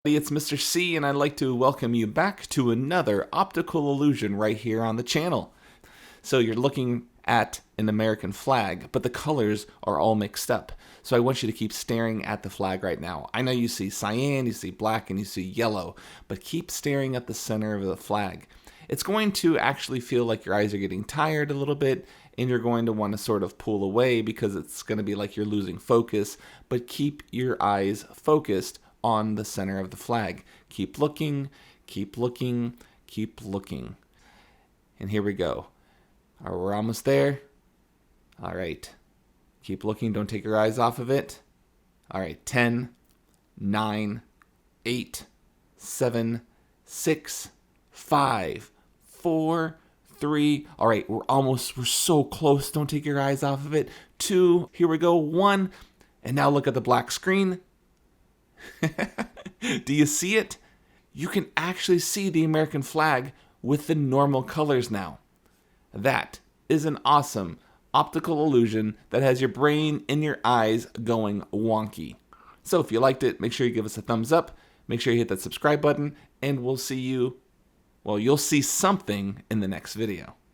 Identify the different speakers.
Speaker 1: It's Mr. C, and I'd like to welcome you back to another optical illusion right here on the channel. So you're looking at an American flag, but the colors are all mixed up. So I want you to keep staring at the flag right now. I know you see cyan, you see black, and you see yellow, but keep staring at the center of the flag. It's going to actually feel like your eyes are getting tired a little bit, and you're going to want to sort of pull away because it's going to be like you're losing focus, but keep your eyes focused on the center of the flag. Keep looking, keep looking, keep looking. And here we go. We're almost there. All right. Keep looking. Don't take your eyes off of it. All right. 10, 9, 8, 7, 6, 5, 4, 3. All right. We're so close. Don't take your eyes off of it. 2. Here we go. 1. And now look at the black screen. Do you see it? You can actually see the American flag with the normal colors now. That is an awesome optical illusion that has your brain and your eyes going wonky. So if you liked it, make sure you give us a thumbs up. Make sure you hit that subscribe button, and we'll see you, well, you'll see something in the next video.